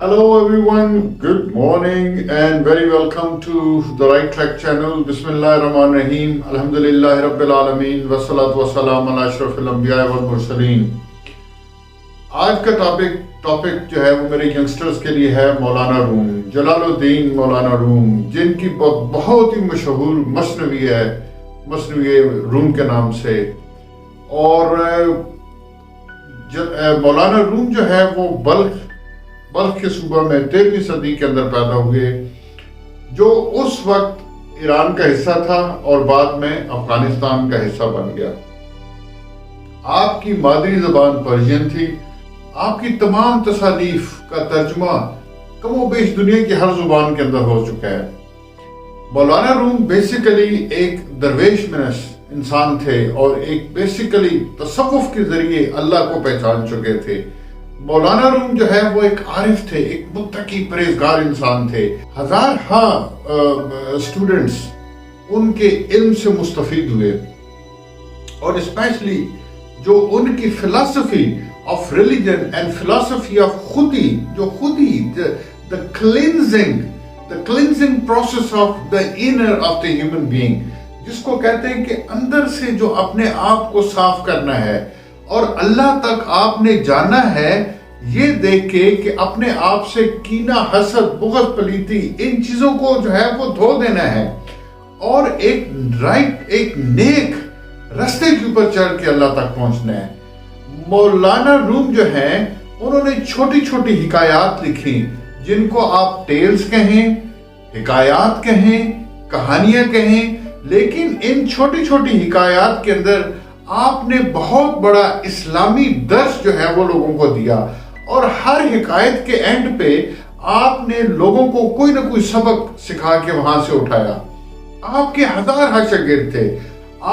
Hello everyone, good morning and very welcome to the Right Track channel. Bismillahirrahmanirrahim. Alhamdulillahi Rabbil Alameen. Wassalatu wassalam ala ashrafil anbiya wal mursaleen. आज का topic जो है वो मेरे youngsters के लिए है मौलाना रूम, जलालुद्दीन मौलाना रूम, जिनकी बहुत ही मशहूर मसनवी है, मसनवी रूम के नाम से। और मौलाना रूम जो है वो बल्ख के सूबा में 13वीं सदी के अंदर पैदा हुए, जो उस वक्त ईरान का हिस्सा था और बाद में अफगानिस्तान का हिस्सा बन गया। आपकी मादरी ज़बान पर्शियन थी। आपकी तमाम तसानीफ का तर्जुमा कमोबेश दुनिया की हर जुबान के अंदर हो चुका है। मौलाना रूम बेसिकली एक दरवेश मिनस इंसान थे और एक बेसिकली तसव्वुफ के जरिए अल्लाह को पहचान चुके थे। मौलाना रूम जो है वो एक आरिफ थे, एक मुत्तकी परहेजगार इंसान थे। हजार स्टूडेंट्स उनके इल्म से मुस्तफीद हुए और स्पेशली जो उनकी philosophy of religion and philosophy of खुदी the cleansing process of the inner of the human being, जिसको कहते हैं कि अंदर से जो अपने आप को साफ करना है और अल्लाह तक आपने जाना है, ये देख के कि अपने आप से कीना, हसद, बुग़्ज़, पलीती, इन चीजों को जो है वो धो देना है और एक नेक रास्ते के ऊपर चढ़ के अल्लाह तक पहुंचना है। मौलाना रूम जो हैं उन्होंने छोटी छोटी हिकायात लिखी, जिनको आप टेल्स कहें, हिकायात कहें, कहानियां कहें, लेकिन इन छोटी छोटी हिकायात के अंदर आपने बहुत बड़ा इस्लामी दर्स जो है वो लोगों को दिया और हर हिकायत के एंड पे आपने लोगों को कोई ना कोई सबक सिखा के वहां से उठाया। आपके हजार शागिर्द थे।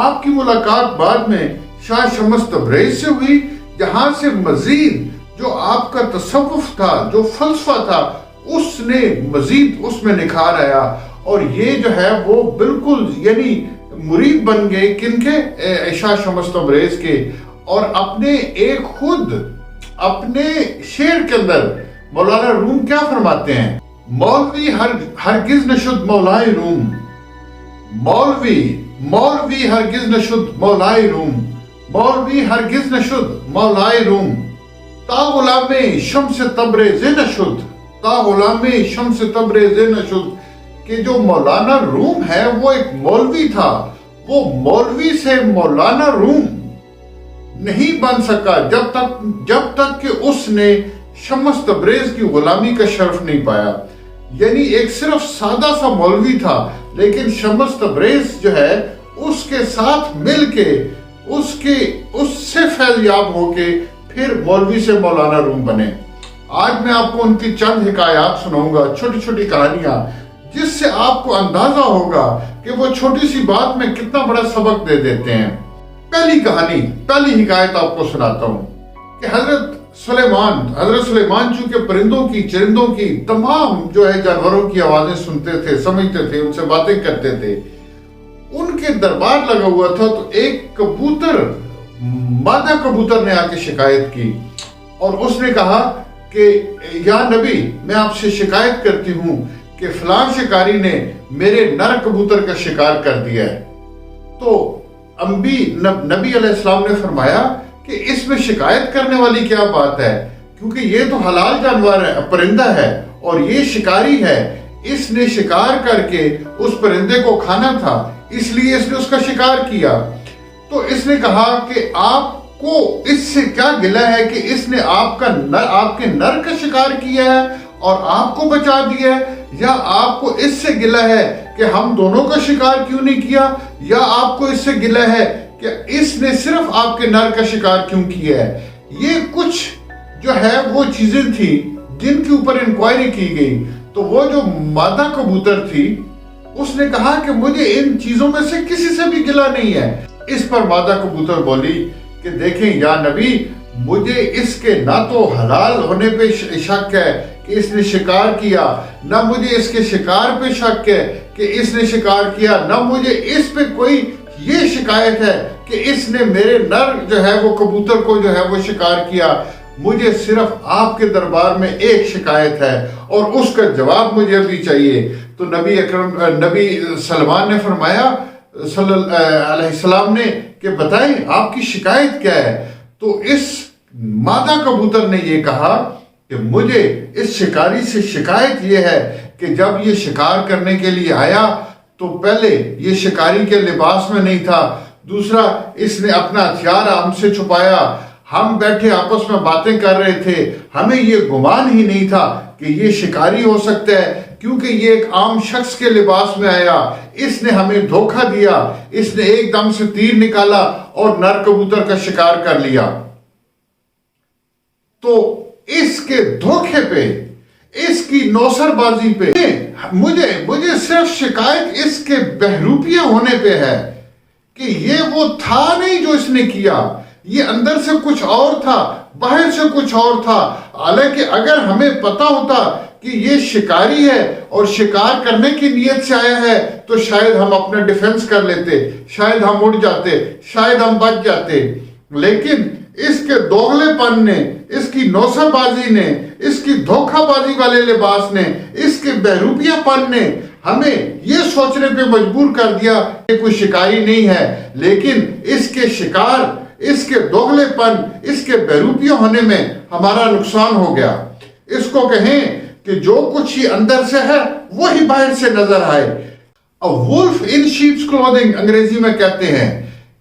आपकी मुलाकात बाद में शाह शम्स तबरेज़ से हुई, जहां से मजीद जो आपका तसव्वुफ था, जो फलसफा था, उसने मजीद उसमें निखार आया और ये जो है वो बिल्कुल यानी मुरीद बन गए किनके, शाह शम्स तबरेज़ के। और अपने शेर के अंदर मौलाना रूम क्या फरमाते हैं, मौलवी हरगिज न शुद्ध मौलाए रूम, मौलवी हरगिज न शुद्ध मौलाए रूम, मौलवी हरगिज न शुद्ध मौलाए रूम, ता गुलामे शम्स तबरेज़ न शुद्ध, ता गुलामे शम्स तबरेज़ न शुद्ध। कि जो मौलाना रूम है वो एक मौलवी था, वो मौलवी से मौलाना रूम नहीं बन सका जब तक कि उसने शम्स तबरेज़ की गुलामी का शर्फ नहीं पाया। यानी एक सिर्फ सादा सा मौलवी था, लेकिन शम्स तबरेज़ जो है उसके साथ मिलके उससे फैज़याब होके फिर मौलवी से मौलाना रूम बने। आज मैं आपको उनकी चंद हिकायात सुनाऊंगा, छोटी छोटी कहानियां, जिससे आपको अंदाजा होगा कि वो छोटी सी बात में कितना बड़ा सबक दे देते हैं। पहली हिकायत आपको सुनाता हूँ कि हजरत सुलेमान चूंकि परिंदों की, चरिंदों की, तमाम जो है जानवरों की आवाजें सुनते थे, समझते थे, उनसे बातें करते थे। उनके दरबार लगा हुआ था तो एक मादा कबूतर ने आके शिकायत की और उसने कहा कि या नबी, मैं आपसे शिकायत करती हूँ कि फलां शिकारी ने मेरे नर कबूतर का शिकार कर दिया है। तो नबी अलैहिस्सलाम ने फरमाया कि इसमें शिकायत करने वाली क्या बात है, क्योंकि ये तो हलाल जानवर है, परिंदा है और ये शिकारी है, इसने शिकार करके उस परिंदे को खाना था, इसलिए इसने उसका शिकार किया। तो इसने कहा कि आपको इससे क्या गिला है कि इसने आपके नर का शिकार किया है और आपको बचा दिया है, या आपको इससे गिला है कि हम दोनों का शिकार क्यों नहीं किया, या आपको इससे गिला है कि इसने सिर्फ आपके नर का शिकार क्यों किया है। ये कुछ जो है वो चीजें थी जिनके ऊपर इंक्वायरी की गई। तो वो जो मादा कबूतर थी उसने कहा कि मुझे इन चीजों में से किसी से भी गिला नहीं है। इस पर मादा कबूतर बोली कि देखें या नबी, मुझे इसके ना तो हलाल होने पे शक है कि इसने शिकार किया, ना मुझे इसके शिकार पे शक है कि इसने शिकार किया, ना मुझे इस पे कोई ये शिकायत है कि इसने मेरे नर जो है वो कबूतर को जो है वो शिकार किया। مجھے صرف آپ کے دربار میں ایک شکایت ہے اور اس کا جواب مجھے ابھی چاہیے۔ تو نبی سلمان نے فرمایا صلی اللہ علیہ السلام نے کہ بتائیں آپ کی شکایت کیا ہے؟ تو اس مادہ کبوتر نے یہ کہا کہ مجھے اس شکاری سے شکایت یہ ہے کہ جب یہ شکار کرنے کے لیے آیا تو پہلے یہ شکاری کے لباس میں نہیں تھا، دوسرا اس نے اپنا ہتھیار ہم سے چھپایا، ہم بیٹھے آپس میں باتیں کر رہے تھے، ہمیں یہ گمان ہی نہیں تھا کہ یہ شکاری ہو سکتا ہے، کیونکہ یہ ایک عام شخص کے لباس میں آیا، اس نے ہمیں دھوکہ دیا، اس نے ایک دم سے تیر نکالا اور نر کبوتر کا شکار کر لیا۔ تو اس کے دھوکے پہ، اس کی نوسر بازی پہ مجھے صرف شکایت اس کے بہروپیہ ہونے پہ ہے کہ یہ وہ تھا نہیں جو اس نے کیا، یہ اندر سے کچھ اور تھا، باہر سے کچھ اور تھا۔ حالانکہ اگر ہمیں پتا ہوتا کہ یہ شکاری ہے اور شکار کرنے کی نیت سے آیا ہے تو شاید ہم اپنا ڈیفنس کر لیتے، شاید ہم اڑ جاتے، شاید ہم بچ جاتے، لیکن اس کے دوغلے پن نے، اس کی نوسر بازی نے، اس کی دھوکہ بازی والے لباس نے، اس کے بہروپیہ پن نے ہمیں یہ سوچنے پہ مجبور کر دیا کہ کوئی شکاری نہیں ہے، لیکن اس کے شکار، اس کے دوغلے پن، اس کے بہروپیہ ہونے میں ہمارا نقصان ہو گیا۔ اس کو کہیں کہ جو کچھ ہی اندر سے ہے وہی باہر سے نظر آئے۔ A wolf in sheep's clothing انگریزی میں کہتے ہیں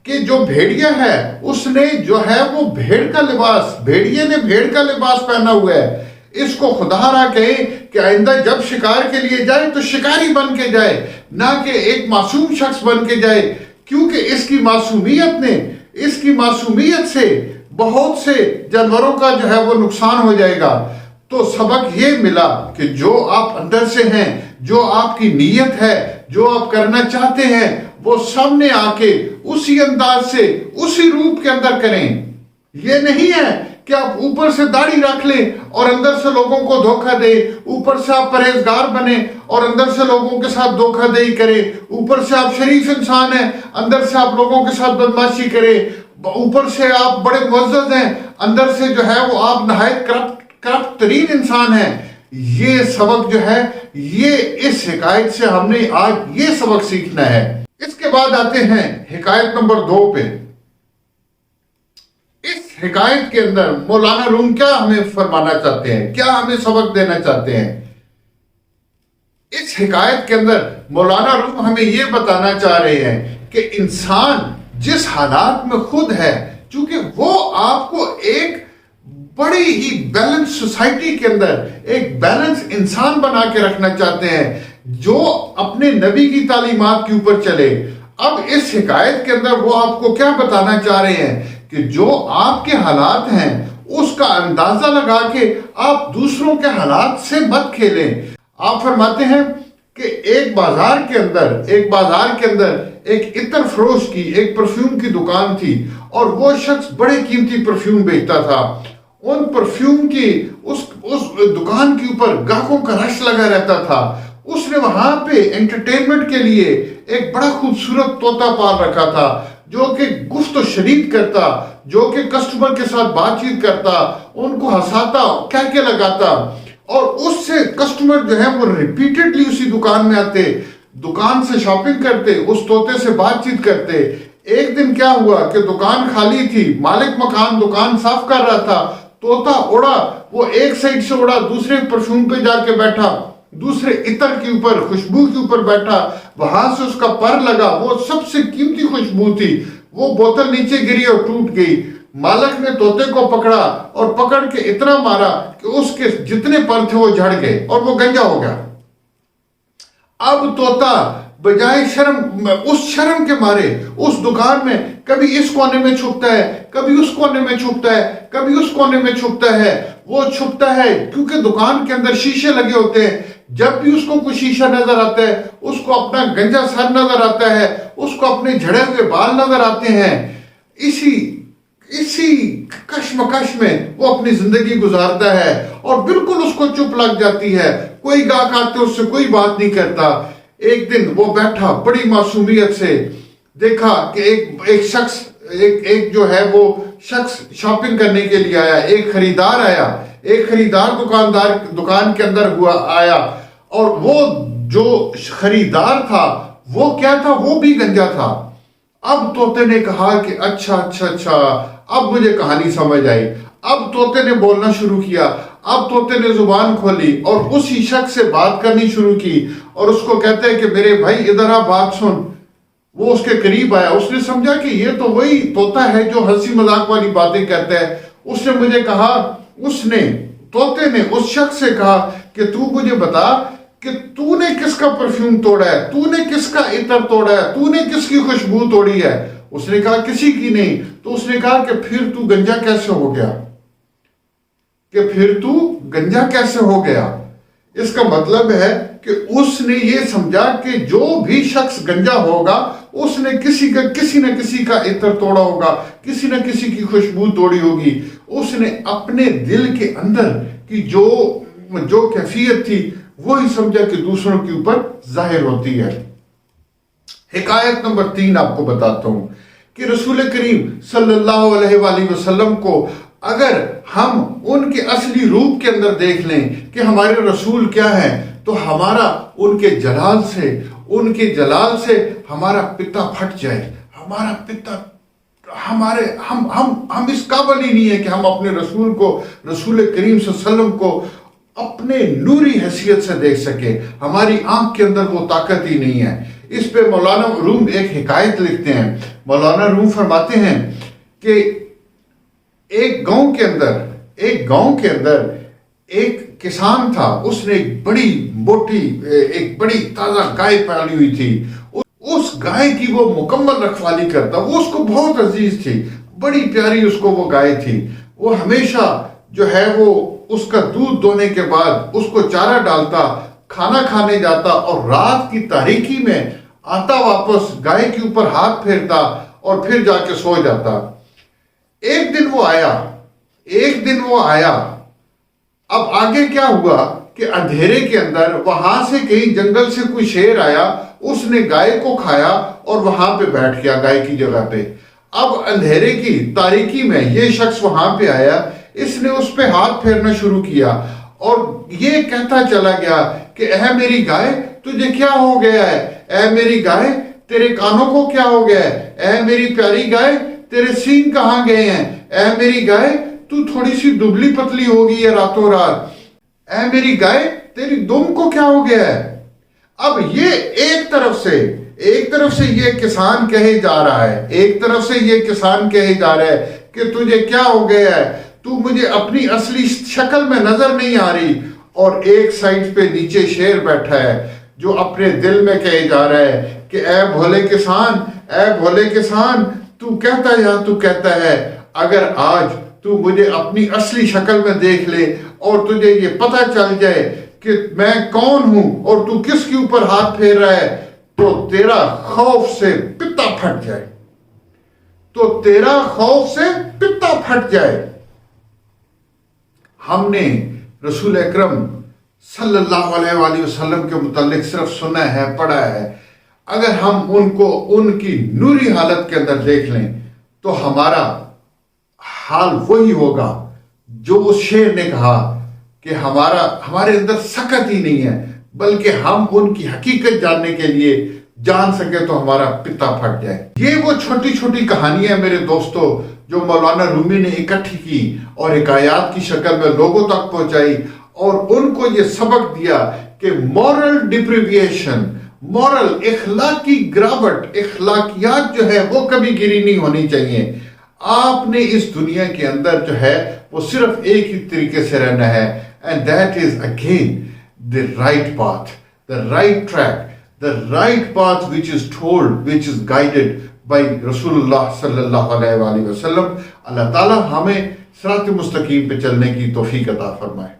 کہ جو بھیڑیا ہے اس نے جو ہے وہ بھیڑ کا لباس، بھیڑیے نے بھیڑ کا لباس پہنا ہوا ہے۔ اس کو خدا را کہیں کہ آئندہ جب شکار کے لیے جائے تو شکاری بن کے جائے، نہ کہ ایک معصوم شخص بن کے جائے، کیونکہ اس کی معصومیت سے بہت سے جانوروں کا جو ہے وہ نقصان ہو جائے گا۔ تو سبق یہ ملا کہ جو آپ اندر سے ہیں، جو آپ کی نیت ہے، جو آپ کرنا چاہتے ہیں، وہ سامنے آ کے اسی انداز سے، اسی روپ کے اندر کریں۔ یہ نہیں ہے کہ آپ اوپر سے داڑھی رکھ لیں اور اندر سے لوگوں کو دھوکہ دیں، اوپر سے آپ پرہیزگار بنیں اور اندر سے لوگوں کے ساتھ دھوکہ دہی کریں، اوپر سے آپ شریف انسان ہیں، اندر سے آپ لوگوں کے ساتھ بدماشی کریں، اوپر سے آپ بڑے معزز ہیں، اندر سے جو ہے وہ آپ نہایت کرپٹ ترین انسان ہیں۔ یہ سبق جو ہے، یہ اس حکایت سے ہم نے آج یہ سبق سیکھنا ہے۔ اس کے بعد آتے ہیں حکایت نمبر 2 پہ۔ اس حکایت کے اندر مولانا روم کیا ہمیں فرمانا چاہتے ہیں، کیا ہمیں سبق دینا چاہتے ہیں؟ اس حکایت کے اندر مولانا روم ہمیں یہ بتانا چاہ رہے ہیں کہ انسان جس حالات میں خود ہے، چونکہ وہ آپ کو ایک بڑی ہی بیلنس سوسائٹی کے اندر ایک بیلنس انسان بنا کے رکھنا چاہتے ہیں جو اپنے نبی کی تعلیمات کے اوپر چلے۔ اب اس حکایت کے اندر وہ آپ کو کیا بتانا چاہ رہے ہیں کہ جو آپ کے حالات ہیں اس کا اندازہ لگا کے آپ دوسروں کے حالات سے مت کھیلیں۔ آپ فرماتے ہیں کہ ایک بازار کے اندر ایک عطر فروش کی، ایک پرفیوم کی دکان تھی اور وہ شخص بڑے قیمتی پرفیوم بیچتا تھا۔ ان پرفیوم کی اس دکان کے اوپر گاہکوں کا رش لگا رہتا تھا۔ اس نے وہاں پہ انٹرٹینمنٹ کے لیے ایک بڑا خوبصورت طوطا پال رکھا تھا جو کہ گفت و شنید کرتا، جو کہ کسٹمر کے ساتھ بات چیت کرتا، ان کو ہنساتا، کہکے لگاتا، اور اس سے کسٹمر جو ہے وہ ریپیٹڈلی اسی دکان میں آتے، دکان سے شاپنگ کرتے، اس طوطے سے بات چیت کرتے۔ ایک دن کیا ہوا کہ دکان خالی تھی، مالک مکان دکان صاف کر رہا تھا، طوطا اڑا، وہ ایک سائڈ سے اڑا دوسرے پرفیوم پہ جا کے بیٹھا، دوسرے عطر کے اوپر، خوشبو کے اوپر بیٹھا، وہاں سے اس کا پر لگا، وہ سب سے قیمتی خوشبو تھی، وہ بوتل نیچے گری اور ٹوٹ گئی۔ مالک نے طوطے کو پکڑا اور پکڑ کے اتنا مارا کہ اس کے جتنے پر تھے وہ جھڑ گئے اور وہ گنجا ہو گیا۔ اب طوطا بجائے اس شرم کے مارے اس دکان میں کبھی اس کونے میں چھپتا ہے، کبھی اس کونے میں چھپتا ہے، کبھی اس کونے میں چھپتا ہے۔ وہ چھپتا ہے کیونکہ دکان کے اندر شیشے لگے ہوتے ہیں، جب بھی اس کو کوئی شیشہ نظر آتا ہے اس کو اپنا گنجا سر نظر آتا ہے، اس کو اپنے جھڑے ہوئے بال نظر آتے ہیں۔ اسی کشمکش میں وہ اپنی زندگی گزارتا ہے اور بالکل اس کو چپ لگ جاتی ہے، کوئی گاہک آتے اس سے کوئی بات نہیں کرتا۔ ایک دن وہ بیٹھا بڑی معصومیت سے، دیکھا کہ ایک شخص ایک جو ہے وہ शख्स शॉपिंग करने के लिए आया, एक खरीदार आया, एक खरीदार दुकान के अंदर हुआ आया, और वो जो खरीदार था वो क्या था, वो भी गंजा था। अब तोते ने कहा कि अच्छा अच्छा अच्छा, अब मुझे कहानी समझ आई। अब तोते ने बोलना शुरू किया, अब तोते ने जुबान खोली और उसी शख्स से बात करनी शुरू की, और उसको कहते हैं कि मेरे भाई इधर आ, बात सुन। वो उसके करीब आया, उसने समझा कि ये तो वही तोता है जो हंसी मजाक वाली बातें कहता है। उसने मुझे कहा, तोते ने उस शख्स से कहा कि तू मुझे बता कि तूने किसका परफ्यूम तोड़ा है, तूने किसका इत्र तोड़ा है, तूने किसकी खुशबू तोड़ी है। उसने कहा किसी की नहीं। तो उसने कहा कि फिर तू गंजा कैसे हो गया, कि फिर तू गंजा कैसे हो गया। इसका मतलब है कि उसने ये समझा कि जो भी शख्स गंजा होगा उसने किसी न किसी का इत्र तोड़ा होगा, किसी न किसी की खुशबू तोड़ी होगी। उसने अपने दिल के अंदर की जो कैफियत थी वही समझा कि दूसरों के ऊपर जाहिर होती है। हिकायत नंबर 3 आपको बताता हूं कि रसूल करीम सल्लल्लाहु अलैहि वसल्लम को अगर हम उनके असली रूप के अंदर देख लें कि हमारे रसूल क्या है, तो हमारा उनके जलाल से हमारा पिता फट जाए। हमारा पिता हम इस काबिल ही नहीं है कि हम अपने रसूल करीम सल्लल्लाहु अलैहि वसल्लम को अपने नूरी हैसियत से देख सके। हमारी आंख के अंदर वो ताकत ही नहीं है। इस पे मौलाना रूम एक हिकायत लिखते हैं। मौलाना रूम फरमाते हैं कि एक गांव के अंदर एक किसान था। उसने एक बड़ी ताजा गाय पाली हुई थी। उस गाय की वो मुकम्मल रखवाली करता, वो उसको बहुत अजीज थी, बड़ी प्यारी उसको वो गाय थी। वो हमेशा जो है वो उसका दूध दोने के बाद उसको चारा डालता, खाना खाने जाता और रात की तारीकी में आता, वापस गाय के ऊपर हाथ फेरता और फिर जाके सो जाता। एक दिन वो आया। अब आगे क्या हुआ कि अंधेरे के अंदर वहां से कहीं जंगल से कोई शेर आया, उसने गाय को खाया और वहां पे बैठ गया, गाय की जगह पे। अब अंधेरे की तारीकी में ये शख्स वहां पे आया, इसने उस पे हाथ फेरना शुरू किया और ये कहता चला गया कि ऐ मेरी गाय तुझे क्या हो गया है, ऐ मेरी गाय तेरे कानों को क्या हो गया है, ऐ मेरी प्यारी गाय तेरे सींग कहाँ गए हैं, ऐ मेरी गाय तू थोड़ी सी दुबली पतली हो गई है रातों रात, ऐ मेरी गाय तेरी दुम को क्या हो गया है। अब ये एक तरफ से ये किसान कहे जा रहा है, कि तुझे क्या हो गया है, तू मुझे अपनी असली शक्ल में नजर नहीं आ रही। और एक साइड पे नीचे शेर बैठा है जो अपने दिल में कहे जा रहा है कि ऐ भोले किसान तू कहता है अगर आज तू मुझे अपनी असली शक्ल में देख ले और तुझे ये पता चल जाए कि मैं कौन हूं और तू किसके ऊपर हाथ फेर रहा है, तो तेरा खौफ से पित्ता फट जाए। हमने रसूल अकरम सल्लल्लाहु अलैहि वसल्लम के मुतालिक सिर्फ सुना है, पढ़ा है। अगर हम उनको उनकी नूरी हालत के अंदर देख लें तो हमारा हाल वही होगा जो उस शेर ने कहा कि हमारे अंदर सकत ही नहीं है, बल्कि हम उनकी हकीकत जानने के लिए जान सके तो हमारा पिता फट जाए। ये वो छोटी छोटी कहानियां मेरे दोस्तों जो मौलाना रूमी ने इकट्ठी की और हिकायात की शक्ल में लोगों तक पहुंचाई और उनको ये सबक दिया कि मॉरल डिप्रीविएशन, मॉरल इखलाकी गिरावट, इखलाकियात जो है वो कभी गिरी नहीं होनी चाहिए। आपने इस दुनिया के अंदर जो है वो सिर्फ एक ही तरीके से रहना है, and that is again the right path, the right track, the right path which is guided by Rasulullah sallallahu alaihi wasallam। अल्लाह ताला हमें सिरात मुस्तकीम पे चलने की तौफीक अता फरमाए।